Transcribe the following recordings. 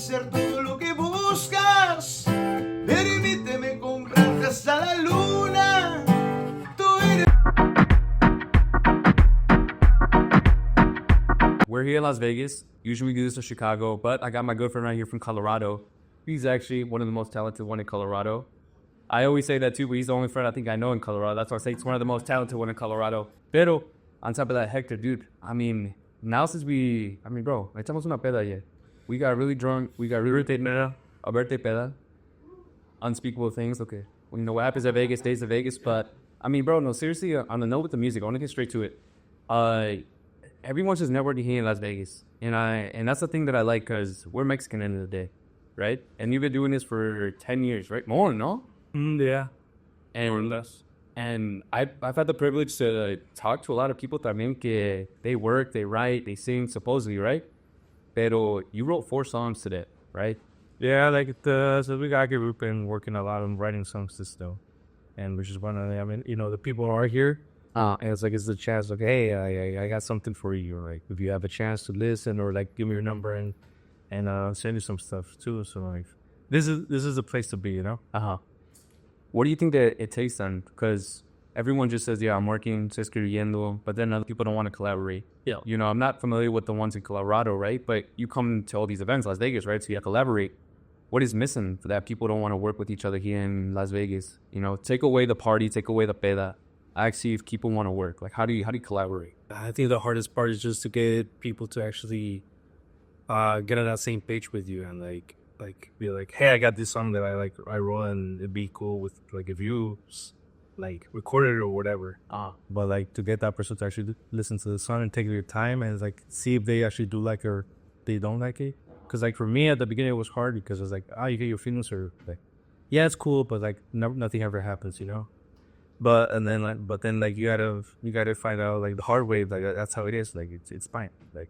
ser todo lo que buscas. Permíteme comprarte hasta la luna. Tú eres. We're here in Las Vegas. Usually we do this in Chicago, but I got my good friend right here from Colorado. He's actually one of the most talented one in Colorado. I always say that too, but he's the only friend I think I know in Colorado. That's why I say he's one of the most talented one in Colorado. Pero, on top of that, Hector, dude, I mean, now since bro, echamos una peda ayer. We got really drunk. We got really peda. A birthday peda. Unspeakable things. Okay. Well, you know what happens at Vegas stays at Vegas, but, I mean, bro, no, seriously, on the note with the music, I want to get straight to it. Everyone's just networking here in Las Vegas. And that's the thing that I like, because we're Mexican at the end of the day, right? And you've been doing this for 10 years, right? More, no? Yeah. And or less. And I've had the privilege to talk to a lot of people también que they work, they write, they sing, supposedly, right? Pero you wrote 4 songs today, right? Yeah, so we got we've been working a lot on writing songs this though. And which is one of the, I mean, you know, the people are here. And it's like, it's the chance, like, hey, I got something for you. Like, if you have a chance to listen, or like, give me your number and send you some stuff too. So like, this is the place to be, you know? What do you think that it takes then? Because everyone just says, yeah, I'm working, estoy escribiendo, but then other people don't want to collaborate. Yeah. You know, I'm not familiar with the ones in Colorado, right? But you come to all these events, Las Vegas, right? So you collaborate. What is missing for that? People don't want to work with each other here in Las Vegas. You know, take away the party, take away the peda. Actually, if people want to work, like, how do you collaborate? I think the hardest part is just to get people to actually get on that same page with you, and like be like, hey, I got this song that I wrote, and it'd be cool with like if you like record it or whatever. But like to get that person to actually listen to the song and take their time and like see if they actually do like it or they don't like it. Because like for me at the beginning it was hard, because it was like, you get your feelings, or like, yeah, it's cool, but like nothing ever happens, you know. But then you gotta find out like the hard way, like that's how it is. Like it's fine. Like,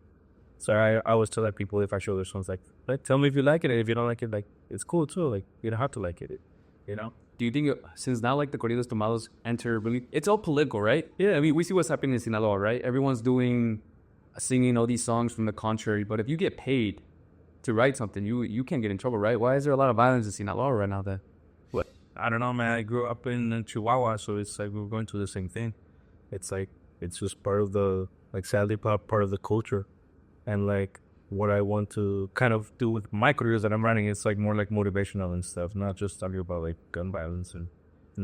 so I always tell that people, if I show their songs, like tell me if you like it, and if you don't like it, like it's cool too. Like you don't have to like it, you know. Do you think, since now like the corridos tomados enter really, it's all political, right? Yeah, I mean, we see what's happening in Sinaloa, right? Everyone's singing all these songs from the contrary, but if you get paid to write something, you can't get in trouble, right? Why is there a lot of violence in Sinaloa right now then? What? I don't know, man. I grew up in Chihuahua, so it's like we're going through the same thing. It's like, it's just part of the, like, sadly, part of the culture. And like what I want to kind of do with my careers that I'm running, it's like more like motivational and stuff, not just talking about like gun violence and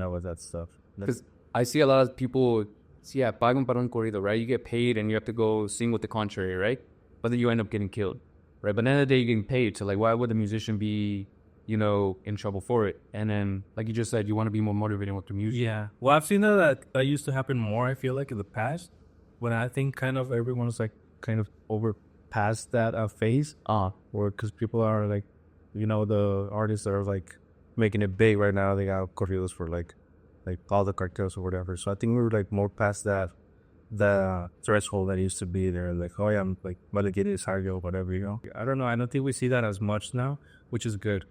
all of that stuff. Because I see a lot of people, pagan para un corrido, right? You get paid and you have to go sing with the contrary, right? But then you end up getting killed, right? But at the end of the day, you're getting paid. So like, why would the musician be, you know, in trouble for it? And then, like you just said, you want to be more motivated with the music. Yeah. Well, I've seen that used to happen more, I feel like, in the past, when I think kind of everyone's like kind of over past that phase, or because people are like, you know, the artists are like making it big right now. They got corridos for like all the cartels or whatever. So I think we were like more past that the threshold that used to be there. Like, oh yeah, I'm like about to get this hard, whatever, you know. I don't know. I don't think we see that as much now, which is good.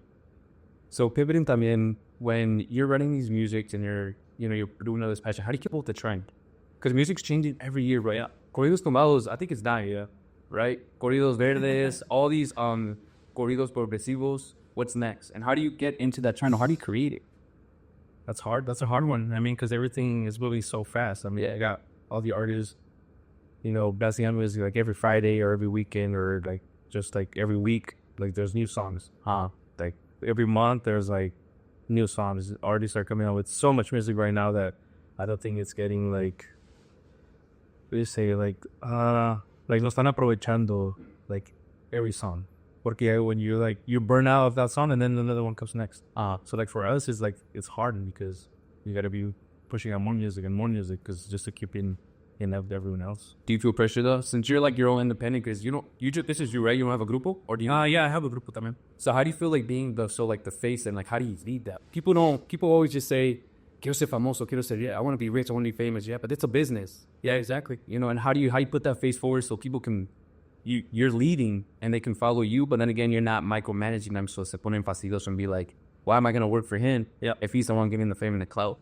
So pivoting también, when you're writing these musics and you're doing all this passion, how do you keep up with the trend? Because music's changing every year, right? Corridos tumbados, I think it's dying, yeah. Right? Corridos verdes, all these corridos progresivos. What's next? And how do you get into that trend? How do you create it? That's hard. That's a hard one. I mean, because everything is moving so fast. I mean, I got all the artists, you know, blasting is like every Friday or every weekend, or like just like every week, like there's new songs. Like every month there's like new songs. Artists are coming out with so much music right now that I don't think it's getting like, what do you say, like lo están aprovechando like every song. Porque when you burn out of that song and then another one comes next. So like for us, it's like, it's hard because you got to be pushing out more music and more music, because just to keep in up with everyone else. Do you feel pressure though, since you're like your own independent? Because this is you, right? You don't have a grupo, or do you? Yeah, I have a grupo también. So how do you feel like being the face, and like how do you lead that? People always just say, quiero ser famoso, quiero ser, I want to be rich, I want to be famous, but it's a business. Yeah, exactly. You know, and how do you put that face forward so people can, you're leading and they can follow you, but then again, you're not micromanaging them, so se ponen fastidios and be like, why am I going to work for him if he's the one giving the fame and the clout?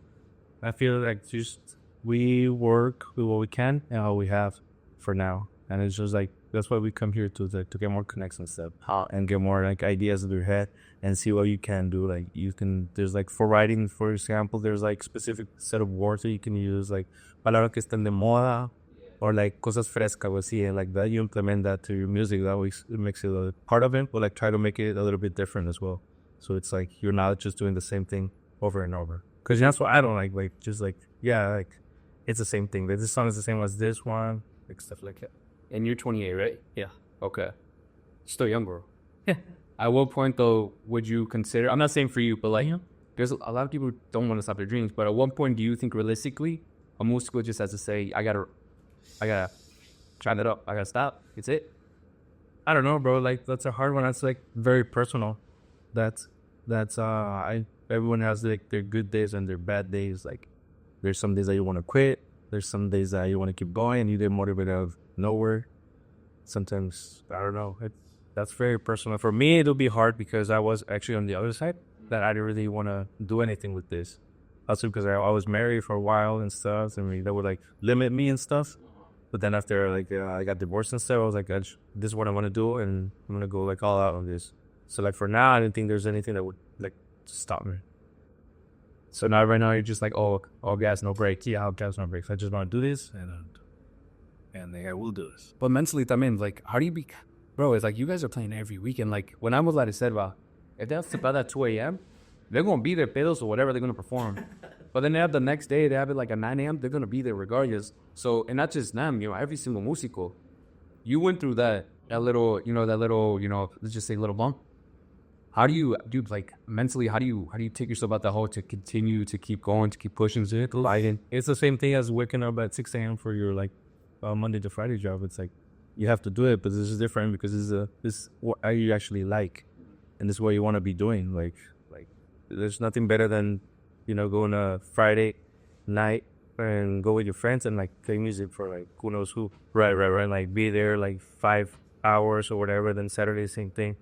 I feel like just we work with what we can and what we have for now. And it's just like that's why we come here to get more connects and stuff, and get more like ideas in your head and see what you can do. Like you can, there's like for writing, for example, there's like specific set of words that you can use, like palabras que están de moda, or like cosas frescas, or see, and like that you implement that to your music. That always makes it a part of it, but like try to make it a little bit different as well. So it's like you're not just doing the same thing over and over. Because that's what I don't like just like, yeah, like it's the same thing. Like, this song is the same as this one, like stuff like that. And you're 28, right? Yeah. Okay. Still young, bro. Yeah. At what point, though, would you consider... I'm not saying for you, but, like, there's a lot of people who don't want to stop their dreams. But at what point do you think, realistically, a musical just has to say, I gotta try that up. I gotta stop. It's it. I don't know, bro. Like, that's a hard one. That's, like, very personal. Everyone has, like, their good days and their bad days. Like, there's some days that you want to quit. There's some days that you want to keep going and you get motivated out of nowhere. Sometimes, I don't know. That's very personal. For me, it'll be hard because I was actually on the other side, that I didn't really want to do anything with this. Also because I was married for a while and stuff. I mean, that would like limit me and stuff. But then after like I got divorced and stuff, I was like, this is what I want to do, and I'm going to go like all out on this. So like for now, I don't think there's anything that would like stop me. So now, right now, you're just like, all gas, no brakes. Yeah, all gas, no brakes. I just want to do this, and I will do this. But mentally, también, like, how do you be... Bro, it's like you guys are playing every weekend. Like, when I was like I said, if they have to play at 2 a.m., they're going to be there, pedos or whatever, they're going to perform. But then they have the next day, they have it like at 9 a.m., they're going to be there regardless. So, and not just them, every single músico. You went through that little, let's just say little bump. How do you, dude, like, mentally, how do you take yourself out the hole to continue to keep going, to keep pushing, to fighting? It's the same thing as waking up at 6 a.m. for your, like, Monday to Friday job. It's like, you have to do it, but this is different because this is what you actually like, and this is what you want to be doing. Like there's nothing better than, going to Friday night and go with your friends and like play music for like who knows who. Right. Like be there like 5 hours or whatever. Then Saturday, same thing.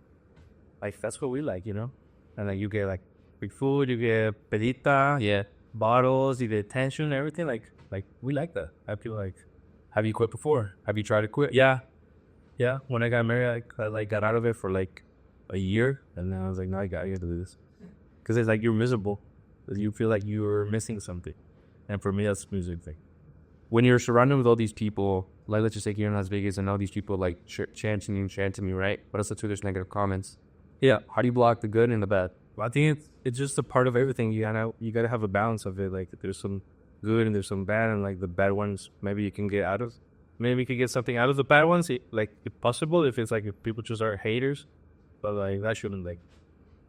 Like that's what we like, And like you get like free food, you get pedita, yeah, bottles, you get attention, everything. Like we like that. I feel like. Have you quit before? Have you tried to quit? Yeah. When I got married, I got out of it for like a year, and then I was like, no, I got to do this, because it's like you're miserable, you feel like you're missing something, and for me, that's music thing. When you're surrounded with all these people, like let's just say here in Las Vegas, and all these people like chanting me, right? But also too, there's negative comments. Yeah. How do you block the good and the bad? Well, I think it's just a part of everything. You gotta have a balance of it. Like there's some good and there's some bad, and like the bad ones maybe you can get out of. Maybe you can get something out of the bad ones, like if possible, if it's like if people just are haters, but like that shouldn't like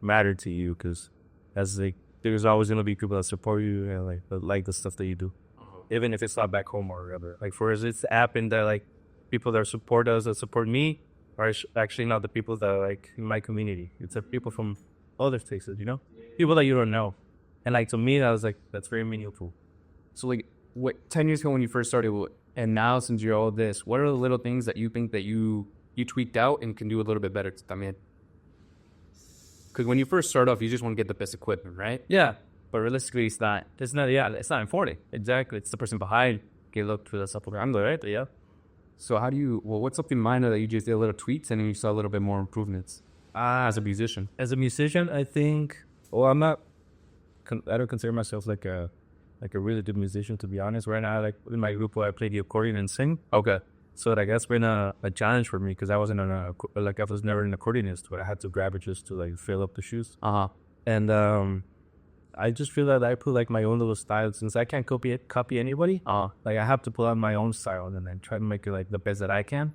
matter to you, because as like there's always gonna be people that support you and like the stuff that you do, even if it's not back home or whatever. Like for us, it's happened that like people that support us, that support me, are actually not the people that are like in my community. It's the people from other places, people that you don't know, and like to me that was like that's very meaningful. So like, 10 years ago when you first started, and now since you're all this, what are the little things that you think that you tweaked out and can do a little bit better también? Because when you first start off, you just want to get the best equipment, right? Yeah. But realistically, it's not important. Exactly. It's the person behind que lo que está programando, right? Yeah. So what's something minor that you just did a little tweaks and then you saw a little bit more improvements as a musician? As a musician, I think, I don't consider myself like a really good musician, to be honest. Right now, like in my group, I play the accordion and sing. Okay. So I guess been a challenge for me, because I wasn't I was never an accordionist, but I had to grab it just to like fill up the shoes. And I just feel that I put like my own little style, since I can't copy anybody. Like I have to pull out my own style and then try to make it like the best that I can,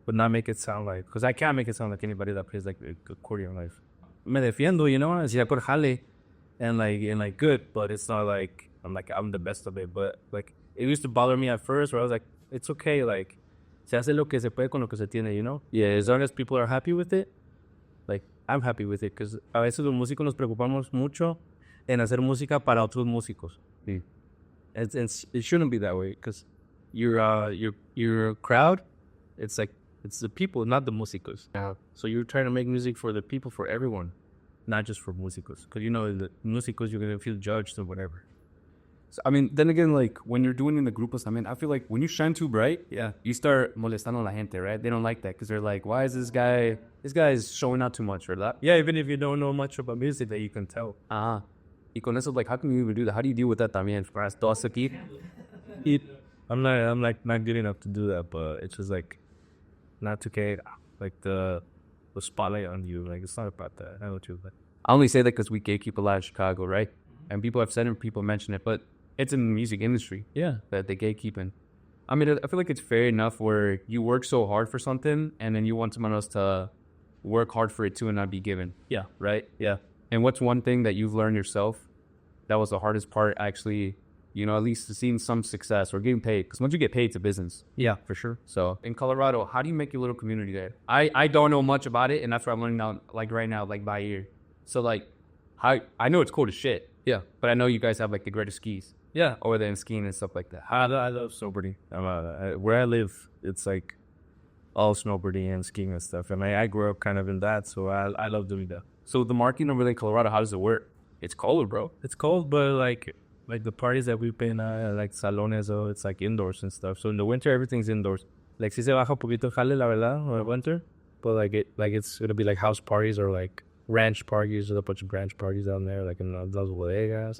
but not make it sound like, because I can't make it sound like anybody that plays like accordion. Like me defiendo, si por jale, and like good, but it's not like I'm the best of it. But like it used to bother me at first, where I was like, it's okay, like se hace lo que se puede con lo que se tiene, Yeah, as long as people are happy with it, like I'm happy with it, because a veces los músicos nos preocupamos mucho en hacer música para otros músicos. Sí. It shouldn't be that way, because your crowd, it's like it's the people, not the músicos. Yeah. So you're trying to make music for the people, for everyone, not just for músicos, because the músicos, you're gonna feel judged or whatever. So, I mean, then again, like when you're doing in the grupos, I mean, I feel like when you shine too bright, yeah, you start molestando la gente, right? They don't like that because they're like, why is this guy? This guy is showing out too much, or that. Yeah, even if you don't know much about music, that you can tell. Ah, y con eso, like, how can you even do that? How do you deal with that también? Para todos aquí. I'm like not good enough to do that, but it's just like not to get like the spotlight on you. Like it's not about that. I know what you like. I only say that because we gatekeep a lot in Chicago, right? And people have said it, and people mention it, but it's in the music industry. Yeah. That they gatekeeping. I mean, I feel like it's fair enough where you work so hard for something and then you want someone else to work hard for it too and not be given. Yeah. Right? Yeah. And what's one thing that you've learned yourself that was the hardest part actually, you know, at least seeing some success or getting paid? Because once you get paid, it's a business. Yeah, for sure. So in Colorado, how do you make your little community there? I don't know much about it, and that's what I'm learning now, like right now, like by ear. So like, I know it's cold as shit. Yeah. But I know you guys have like the greatest skis Yeah. over there in skiing and stuff like that. I love snowboarding. Where I live, it's like all snowboarding and skiing and stuff. And I grew up kind of in that, so I love doing that. So the marketing over there in Colorado, how does it work? It's cold, bro. It's cold, but like the parties that we've been like salones, though, it's like indoors and stuff. So in the winter, everything's indoors. Like si se baja un poquito el jale, la verdad, or winter. But like it's gonna be like house parties or like ranch parties. There's a bunch of ranch parties down there, like in Las Bodegas.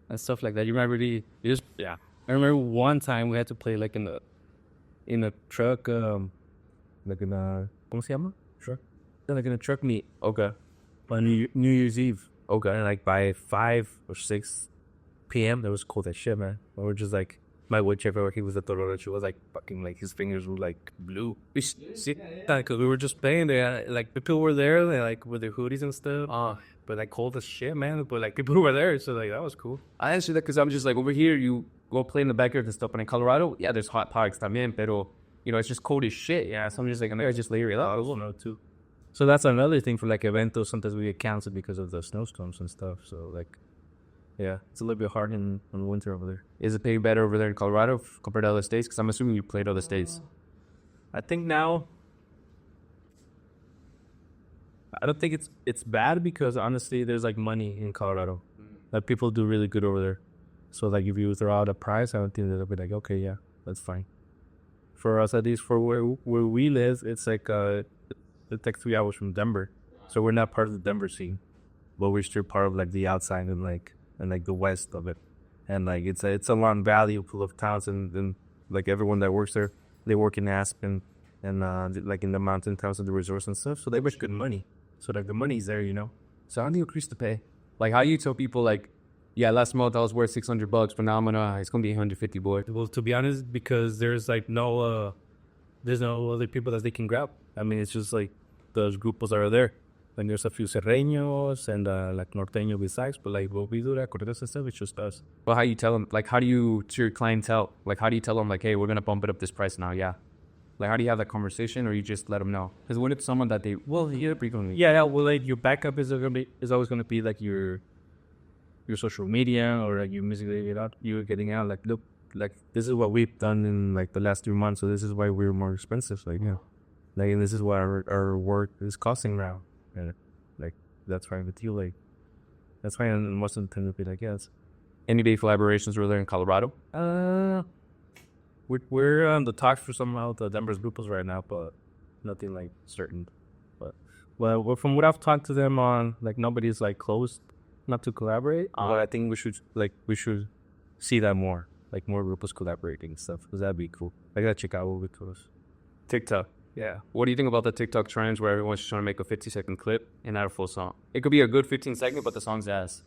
And stuff like that. You remember yeah. I remember one time we had to play like in a truck, like in a ¿cómo se llama? Truck. Yeah, like in a truck meet. Okay. On New Year's Eve. Okay. And like by 5 or 6 p.m. it was cold as shit, man. We were just like my wood chipper, he was a Tororo. She was like fucking like his fingers were like blue. Because we were just playing there. Like people were there, like with their hoodies and stuff. But like cold as shit, man. But like people were there, so like that was cool. I answered that because I'm just like over here, you go play in the backyard and stuff. And in Colorado, yeah, there's hot parks también, pero you know it's just cold as shit. Yeah, so I'm just like, I just lay it out. I know too. So that's another thing for like eventos. Sometimes we get canceled because of the snowstorms and stuff. So like, yeah, it's a little bit hard in winter over there. Is it paying better over there in Colorado compared to other states? Because I'm assuming you played other states. I think now, I don't think it's bad because honestly, there's like money in Colorado. Like people do really good over there. So like if you throw out a prize, I don't think they'll be like, okay, yeah, that's fine. For us, at least for where we live, it's like it takes 3 hours from Denver, so we're not part of the Denver scene, but we're still part of like the outside and like the west of it. And like it's a long valley full of towns and like everyone that works there, they work in Aspen and like in the mountain towns and the resorts and stuff. So they make good money. So like the money's there, you know. So how do you increase the pay? Like how you tell people like, yeah, last month I was worth $600, but now it's gonna be 150, boy. Well, to be honest, because there's like there's no other people that they can grab. I mean, it's just like those grupos that are there. Like there's a few serreños and like norteño besides, but like what we do, that corridos and stuff, it's just us. Well, how you tell them? Like, how do you to your clientele? Like, how do you tell them? Like, hey, we're gonna bump it up this price now. Yeah. Like, how do you have that conversation, or you just let them know? Because when it's someone that they yeah, well, like your backup is always gonna be like your social media or like your music that you're getting out. Like, look, like this is what we've done in like the last 3 months, so this is why we're more expensive. Like, yeah, like and this is what our work is costing now. And like that's fine with you, like that's fine. And most of the time, it'll be like, yes. Any big collaborations were there in Colorado? We're on the talks for some of the Denver's grupos right now, but nothing like certain. But well, from what I've talked to them on, like nobody's like closed not to collaborate. But I think we should see that more, like more grupos collaborating and stuff, because that'd be cool. Like that Chicago with us. TikTok. Yeah. What do you think about the TikTok trends where everyone's trying to make a 50-second clip and not a full song? It could be a good 15-second, but the song's ass.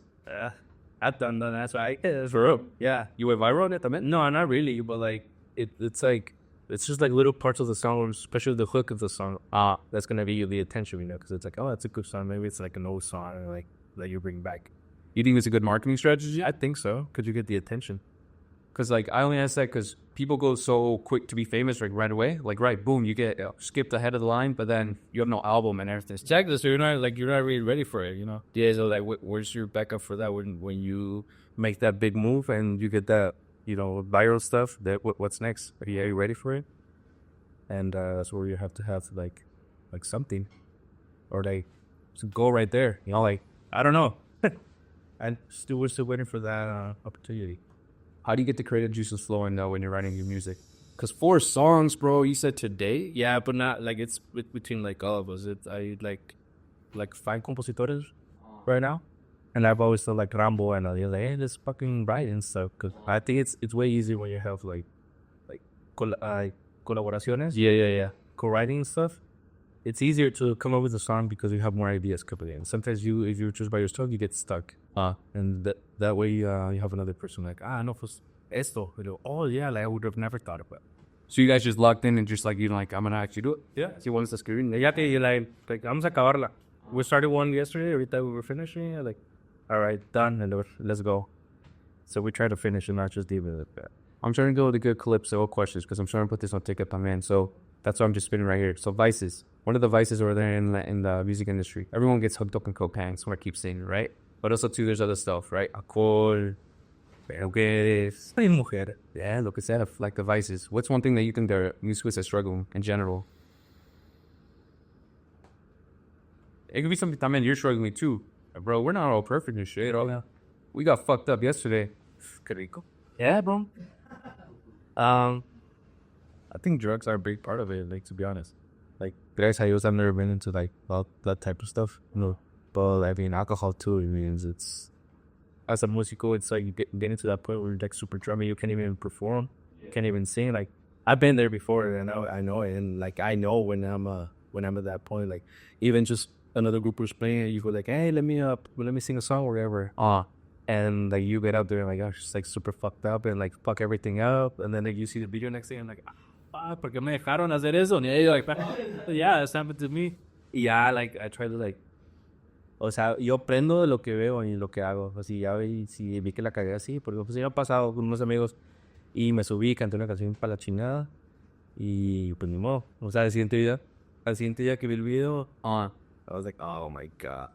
I've done that. That's right. For real? Yeah. You went viral on it, I mean? No, not really. But like, it's just like little parts of the song, especially the hook of the song. That's gonna be the attention, you know, because it's like, oh, that's a good song. Maybe it's like an old song, like that you bring back. You think it's a good marketing strategy? I think so, because you get the attention. Because, like, I only ask that because people go so quick to be famous, like, right away. Like, right, boom, you get skipped ahead of the line, but then you have no album and everything. Exactly, so you're not really ready for it, you know? Yeah, so, like, where's your backup for that when you make that big move and you get that, you know, viral stuff? That what's next? Are you ready for it? And that's where you have to have, like something. Or, like, to go right there, you know, like, I don't know. And we're still waiting for that opportunity. How do you get the creative juices flowing though when you're writing your music? Because 4 songs, bro. You said today. Yeah, but not like it's between like all of us. I like 5 compositores right now, and I've always thought like Rambo and they're like, hey, let's fucking write and stuff. Cause I think it's way easier when you have like colaboraciones, Yeah. co-writing and stuff. It's easier to come up with a song because you have more ideas coming in. Sometimes if you're just by yourself, you get stuck. And that way you have another person like, no, pues esto. Oh yeah, like I would have never thought about. So you guys just locked in and just like, I'm gonna actually do it. Yeah. Si wants to screen. Ya que you like vamos a acabarla. We started one yesterday. Every time we were finishing, like, all right, done, and let's go. So we try to finish and not just leave it at that. I'm trying to go with the good calypso questions because I'm trying to put this on TikTok, my man. So that's why I'm just spinning right here. So vices. One of the vices over there in the music industry. Everyone gets hooked up on cocaine. So I keep saying it, right? But also too, there's other stuff, right? Alcohol, mujeres. Mujer. Yeah, lo que sea, like the vices. What's one thing that you think the musicians are struggling in general? It could be something, I mean, you're struggling too. Bro, we're not all perfect and shit. We got fucked up yesterday. Qué rico. Yeah, bro. I think drugs are a big part of it, like, to be honest. Like, gracias a Dios, I've never been into, like, all that type of stuff. No. But, I mean, alcohol, too, it means it's... As a musico, it's like you get into that point where you're, like, super drummy. You can't even perform. You can't even sing. Like, I've been there before, and I know it. And, like, I know when I'm at that point. Like, even just another group was playing, you go, like, hey, let me sing a song or whatever. And like you get out there and like, gosh, it's like super fucked up and like fuck everything up. And then like you see the video next day and like, ¿por qué me dejaron hacer eso? And you're like, yeah, it's happened to me. Yeah, like I try to like, o sea, yo aprendo de lo que veo y lo que hago. Así ya si vi que la cagué así, porque pues yo he pasado con unos amigos y me subí, canté una canción para la chingada y pues ni modo. O sea, al siguiente día que vi el video, I was like, oh my God.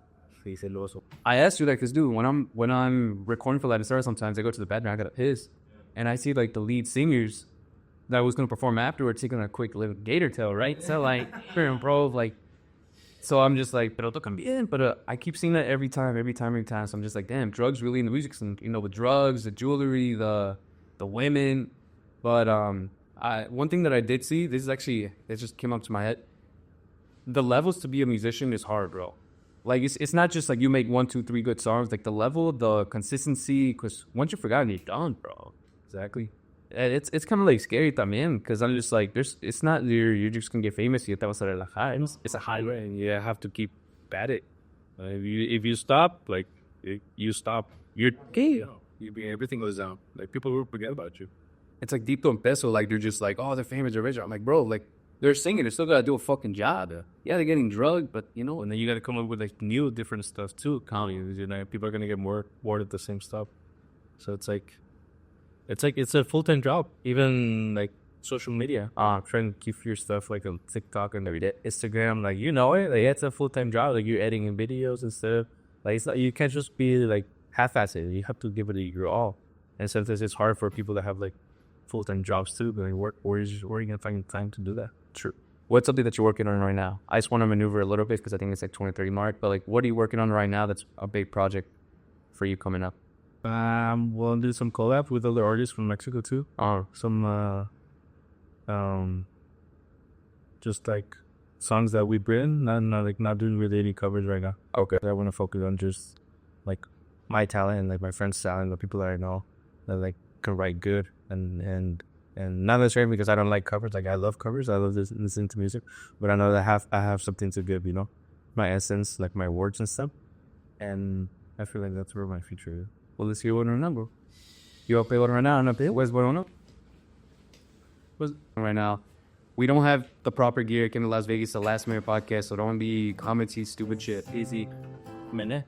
I asked you that because, dude, when I'm recording for Latin Stars, sometimes I go to the bathroom, I gotta piss, and I see like the lead singers that was gonna perform afterwards taking a quick little gator tail, right? So like, bro, like, so I'm just like, pero tocan bien, but I keep seeing that every time. So I'm just like, damn, drugs really in the music scene, with drugs, the jewelry, the women. But one thing that I did see, it just came up to my head. The levels to be a musician is hard, bro. Like, it's not just like you make 1, 2, 3 good songs. Like, the level, the consistency, because once you're forgotten, you're done, bro. Exactly. And it's kind of like scary también, because I'm just like, it's not you're just going to get famous y te vas a relajar. It's a highway. And you have to keep at it. If you stop, like, you stop. You're okay. Everything goes down. Like, people will forget about you. It's like Dito and Peso, like, they're just like, oh, they're famous, they're rich. I'm like, bro, like, they're singing. They still got to do a fucking job. Yeah, they're getting drugged, but, and then you got to come up with, like, new, different stuff, too. Comedy, people are going to get more bored of the same stuff. So it's a full-time job. Even, like, social media. Trying to keep your stuff, like, on TikTok and Instagram. Like, like, it's a full-time job. Like, you're editing videos and stuff. Like, it's not, you can't just be, like, half-assed. You have to give it your all. And sometimes it's hard for people that have, like, full-time jobs, too. But where are you going to find time to do that? True. What's something that you're working on right now? I just want to maneuver a little bit because I think it's like 2030 mark. But like, what are you working on right now that's a big project for you coming up? We'll do some collab with other artists from Mexico too. Some just like songs that we've written. Not doing really any covers right now. Okay. I want to focus on just like my talent and like my friends' talent, the people that I know that like can write good and not necessarily because I don't like covers. Like I love covers. I love listening to music, but I know that I have something to give. My essence, like my words and stuff. And I feel like that's where my future is. Well, let's hear one right bro. You up right now? Where's bueno? Right now, we don't have the proper gear aquí in Las Vegas, the Last Minute Podcast, so don't be commenting stupid shit. Easy. Mene.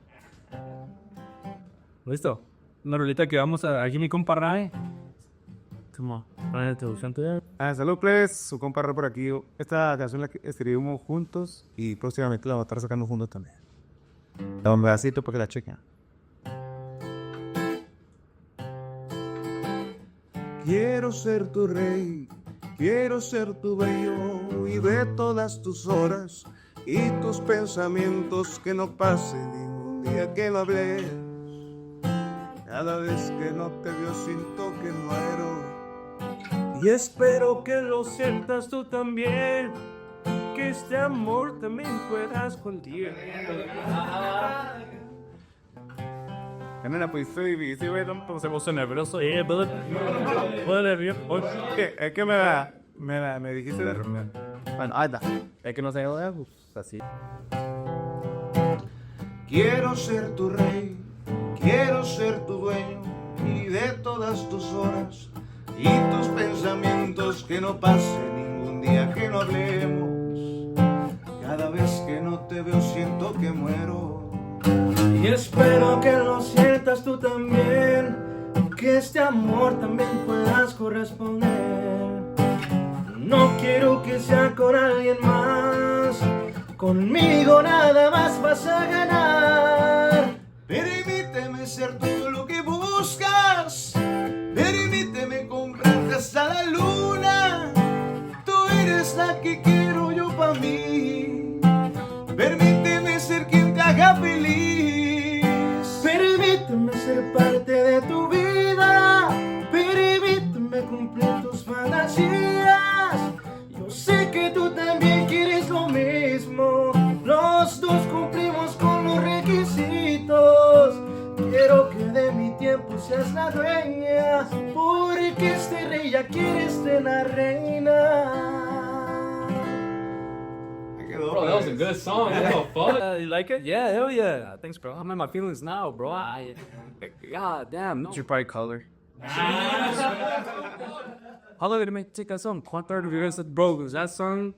Listo. Una rolita que vamos a aquí mi compa Ray. Salud, please. Su compa Ray por aquí. Esta canción la escribimos juntos y próximamente la vamos a estar sacando juntos también. Dame un pedacito para que la chequen. Quiero ser tu rey, quiero ser tu bello y de todas tus horas y tus pensamientos que no pase ningún día que no hables. Cada vez que no te veo siento que muero. Y espero que lo sientas tú también, que este amor también pueda esconder. Canela, pues sí, güey, no se puso nervioso. Es que me dijiste de reunión. Bueno, ahí está. Es que no sé, pues así. Quiero ser tu rey, quiero ser tu dueño y de todas tus horas y tus pensamientos, que no pase ningún día que no hablemos. Cada vez que no te veo siento que muero. Y espero que lo sientas tú también, que este amor también puedas corresponder. No quiero que sea con alguien más, conmigo nada más vas a ganar. Permíteme ser todo lo que buscas, permíteme comprarte hasta la luna. Tú eres la que quiero yo pa' mí. Permíteme ser quien te haga feliz. Permíteme ser parte de tu vida, permíteme cumplir tus fantasías. Yo sé que tú también quieres lo mismo, los dos cumplimos con los requisitos. Quiero que de mi tiempo seas la dueña, porque este rey ya quiere ser la reina. Bro, that was a good song. What the fuck? You like it? Yeah, hell yeah. Thanks, bro. I'm in my feelings now, bro. God damn. No. It's your bright color. How long did it make to take that song? One-third of your said, bro, that song,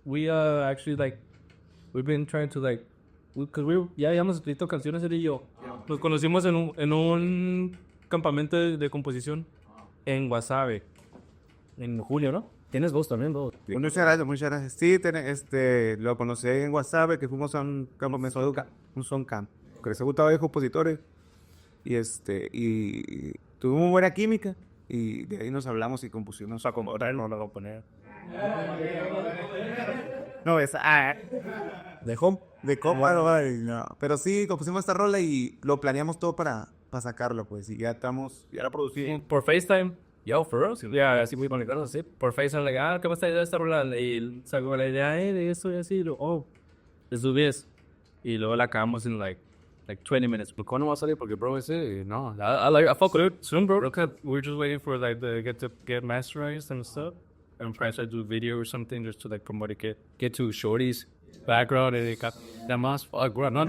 we actually, like, we've been trying to, like, because ya habíamos escrito canciones él y yo. Nos conocimos en un campamento de composición en Guasave. En julio, ¿no? Tienes voz también, bro. Muchas gracias, muchas gracias. Sí, lo conocí en WhatsApp, que fuimos a un campamento de un son camp, que les gustaba de compositores, y tuvimos buena química, y de ahí nos hablamos y compusimos a acomodar, no lo voy a poner. No, es de home, de copa, no. Pero sí, compusimos esta rola y lo planeamos todo para sacarlo, pues, y ya la producimos. Por FaceTime. Yo, for real. Ya, así muy bonito, así. Por FaceTime, like, ¿qué va a estar esta rola? Y sacó la idea, de esto y así. Le subí eso. Y luego la acabamos en, like 20 minutes. ¿Cuándo va a salir? Porque, bro, no. I fuck with it soon, bro. We're just waiting for, like, to get masterized and stuff. And trying to do video or something just to, like, promote it, get to Shorty's background and it got that más fuck, bro. No,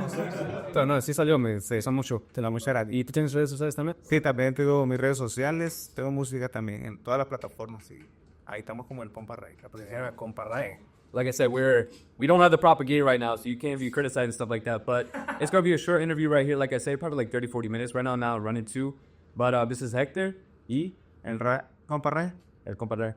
sí salió, se hizo mucho. Te la muchas gracias. ¿Y tú tienes redes sociales también? Sí, también tengo mis redes sociales, tengo música también en todas las plataformas, y ahí estamos como el Pompa Ray, la primera Pompa Ray. Like I said, we don't have the proper gear right now, so you can't be criticizing and stuff like that. But it's gonna be a short interview right here. Like I said, probably like 30-40 minutes. Right now, running 2. But this is Hector y Compa Ray. el Compa Ray.